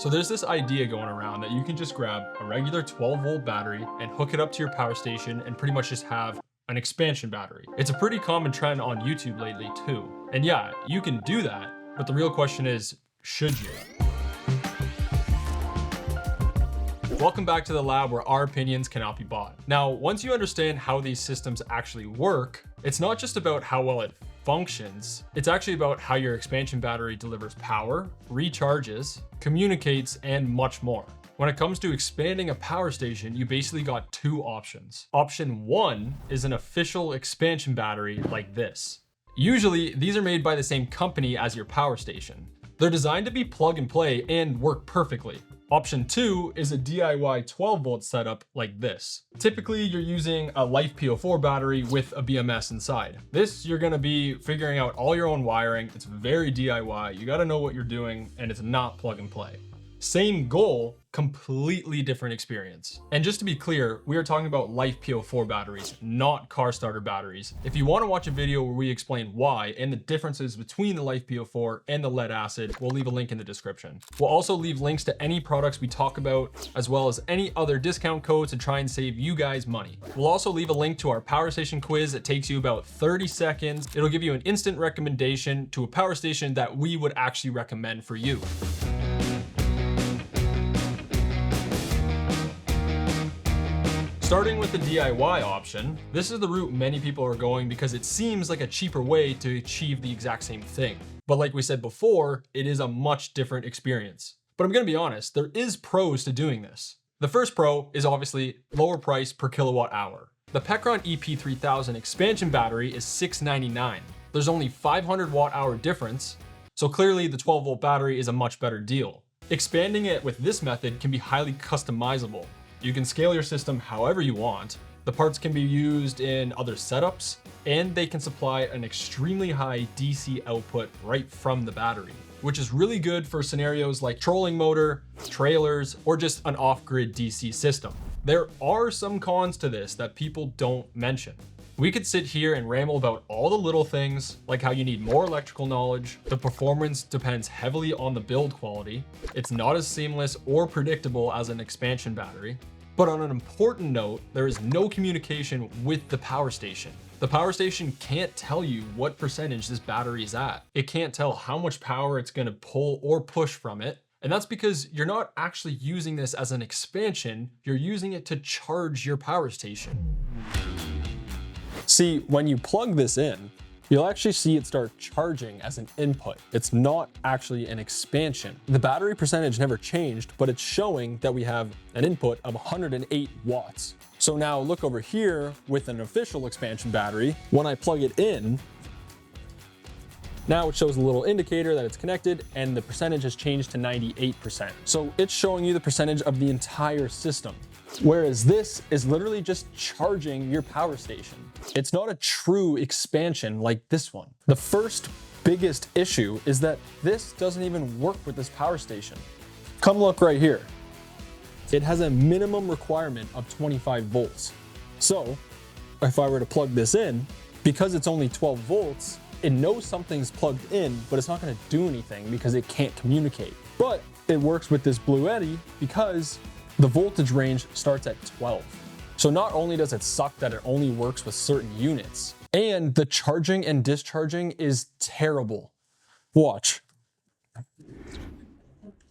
So there's this idea going around that you can just grab a regular 12-volt battery and hook it up to your power station and pretty much just have an expansion battery. It's a pretty common trend on YouTube lately too. And yeah, you can do that, but the real question is, should you? Welcome back to the lab where our opinions cannot be bought. Now, once you understand how these systems actually work, it's not just about how well it functions, it's actually about how your expansion battery delivers power, recharges, communicates, and much more. When it comes to expanding a power station, you basically got two options. Option one is an official expansion battery like this. Usually, these are made by the same company as your power station. They're designed to be plug and play and work perfectly. Option two is a DIY 12-volt setup like this. Typically, you're using a Life P04 battery with a BMS inside. This, you're gonna be figuring out all your own wiring. It's very DIY. You gotta know what you're doing, and it's not plug and play. Same goal, completely different experience. And just to be clear, we are talking about Life P04 batteries, not car starter batteries. If you want to watch a video where we explain why and the differences between the Life P04 and the lead acid, we'll leave a link in the description. We'll also leave links to any products we talk about, as well as any other discount codes to try and save you guys money. We'll also leave a link to our power station quiz that takes you about 30 seconds. It'll give you an instant recommendation to a power station that we would actually recommend for you. Starting with the DIY option, this is the route many people are going because it seems like a cheaper way to achieve the exact same thing. But like we said before, it is a much different experience. But I'm gonna be honest, there is pros to doing this. The first pro is obviously lower price per kilowatt hour. The Pecron EP3000 expansion battery is $699. There's only 500 watt hour difference, so clearly the 12-volt battery is a much better deal. Expanding it with this method can be highly customizable. You can scale your system however you want. The parts can be used in other setups, and they can supply an extremely high DC output right from the battery, which is really good for scenarios like trolling motor, trailers, or just an off-grid DC system. There are some cons to this that people don't mention. We could sit here and ramble about all the little things, like how you need more electrical knowledge, the performance depends heavily on the build quality, it's not as seamless or predictable as an expansion battery. But on an important note, there is no communication with the power station. The power station can't tell you what percentage this battery is at. It can't tell how much power it's gonna pull or push from it. And that's because you're not actually using this as an expansion, you're using it to charge your power station. See, when you plug this in, you'll actually see it start charging as an input. It's not actually an expansion. The battery percentage never changed, but it's showing that we have an input of 108 watts. So now look over here with an official expansion battery. When I plug it in, now it shows a little indicator that it's connected and the percentage has changed to 98%. So it's showing you the percentage of the entire system. Whereas this is literally just charging your power station. It's not a true expansion like this one. The first biggest issue is that this doesn't even work with this power station. Come look right here. It has a minimum requirement of 25 volts. So if I were to plug this in, because it's only 12 volts, it knows something's plugged in, but it's not gonna do anything because it can't communicate. But it works with this Bluetti because the voltage range starts at 12. So not only does it suck that it only works with certain units, and the charging and discharging is terrible. Watch.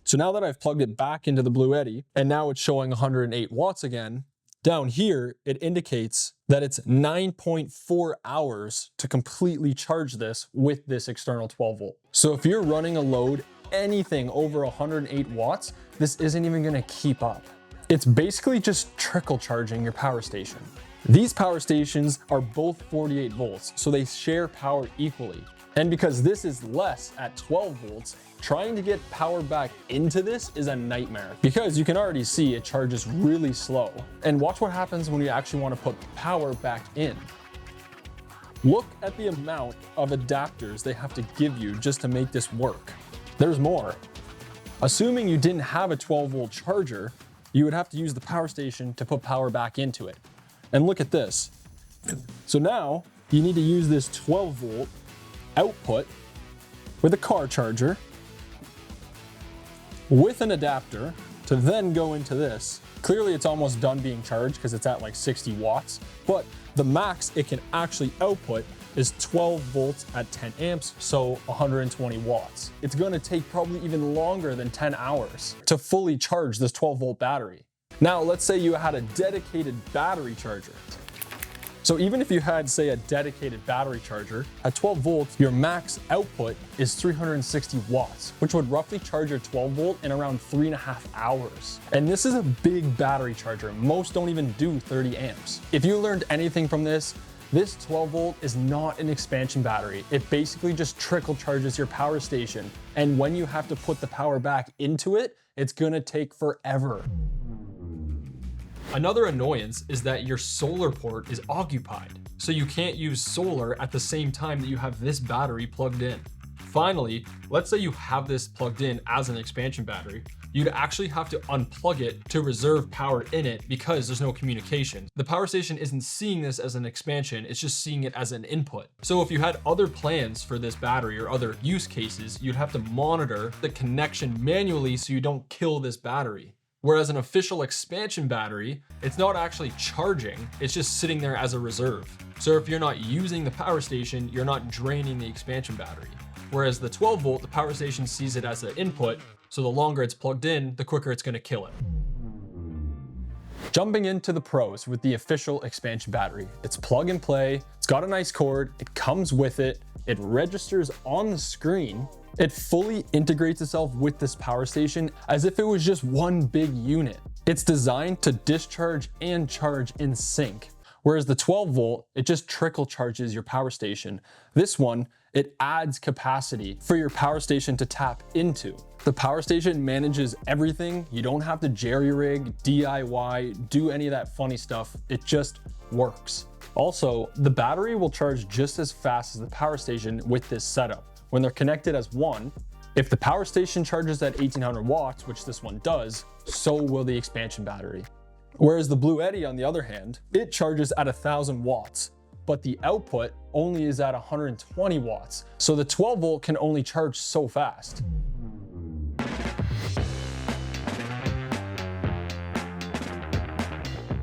So now that I've plugged it back into the Bluetti, and now it's showing 108 watts again, down here, it indicates that it's 9.4 hours to completely charge this with this external 12 volt. So if you're running a load anything over 108 watts, this isn't even gonna keep up. It's basically just trickle charging your power station. These power stations are both 48 volts, so they share power equally. And because this is less at 12 volts, trying to get power back into this is a nightmare because you can already see it charges really slow. And watch what happens when you actually want to put power back in. Look at the amount of adapters they have to give you just to make this work. There's more. Assuming you didn't have a 12-volt charger, you would have to use the power station to put power back into it. And look at this. So now you need to use this 12-volt output with a car charger with an adapter to then go into this. Clearly it's almost done being charged because it's at like 60 watts, but the max it can actually output is 12 volts at 10 amps, so 120 watts. It's gonna take probably even longer than 10 hours to fully charge this 12-volt battery. Now, let's say you had a dedicated battery charger. So even if you had, say, a dedicated battery charger, at 12 volts, your max output is 360 watts, which would roughly charge your 12 volt in around 3.5 hours. And this is a big battery charger. Most don't even do 30 amps. If you learned anything from this 12 volt is not an expansion battery. It basically just trickle charges your power station. And when you have to put the power back into it, it's gonna take forever. Another annoyance is that your solar port is occupied, so you can't use solar at the same time that you have this battery plugged in. Finally, let's say you have this plugged in as an expansion battery. You'd actually have to unplug it to reserve power in it because there's no communication. The power station isn't seeing this as an expansion, it's just seeing it as an input. So if you had other plans for this battery or other use cases, you'd have to monitor the connection manually so you don't kill this battery. Whereas an official expansion battery, it's not actually charging, it's just sitting there as a reserve. So if you're not using the power station, you're not draining the expansion battery. Whereas the 12 volt, the power station sees it as an input, so the longer it's plugged in, the quicker it's gonna kill it. Jumping into the pros with the official expansion battery. It's plug and play, it's got a nice cord, it comes with it, it registers on the screen, it fully integrates itself with this power station as if it was just one big unit. It's designed to discharge and charge in sync. Whereas the 12 volt, it just trickle charges your power station. This one, it adds capacity for your power station to tap into. The power station manages everything. You don't have to jerry-rig, DIY, do any of that funny stuff. It just works. Also, the battery will charge just as fast as the power station with this setup. When they're connected as one, if the power station charges at 1800 watts, which this one does, so will the expansion battery. Whereas the Blue Eddy, on the other hand, it charges at 1000 watts, but the output only is at 120 watts. So the 12 volt can only charge so fast.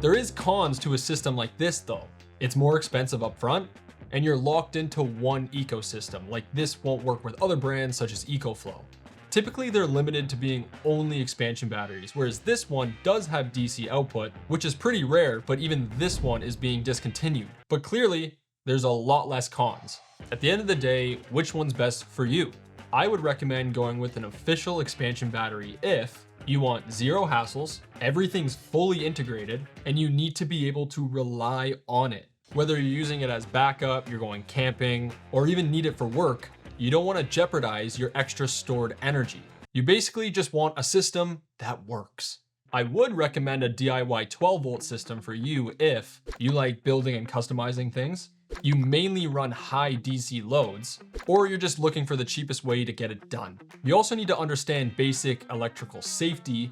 There is cons to a system like this though. It's more expensive up front, and you're locked into one ecosystem. Like this won't work with other brands such as EcoFlow. Typically they're limited to being only expansion batteries, whereas this one does have DC output, which is pretty rare, but even this one is being discontinued. But clearly, there's a lot less cons. At the end of the day, which one's best for you? I would recommend going with an official expansion battery if you want zero hassles, everything's fully integrated, and you need to be able to rely on it. Whether you're using it as backup, you're going camping, or even need it for work, you don't want to jeopardize your extra stored energy. You basically just want a system that works. I would recommend a DIY 12 volt system for you if you like building and customizing things, you mainly run high DC loads, or you're just looking for the cheapest way to get it done. You also need to understand basic electrical safety,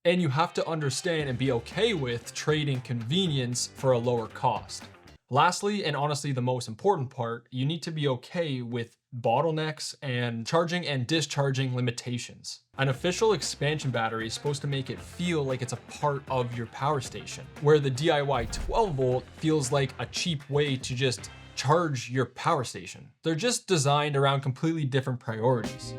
and you have to understand and be okay with trading convenience for a lower cost. Lastly, and honestly the most important part, you need to be okay with bottlenecks and charging and discharging limitations. An official expansion battery is supposed to make it feel like it's a part of your power station, where the DIY 12 volt feels like a cheap way to just charge your power station. They're just designed around completely different priorities.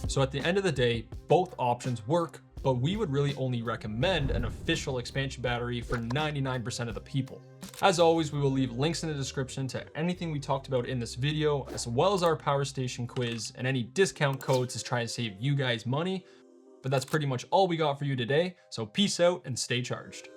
So at the end of the day, both options work, but we would really only recommend an official expansion battery for 99% of the people. As always, we will leave links in the description to anything we talked about in this video, as well as our power station quiz and any discount codes to try and save you guys money. But that's pretty much all we got for you today, so peace out and stay charged.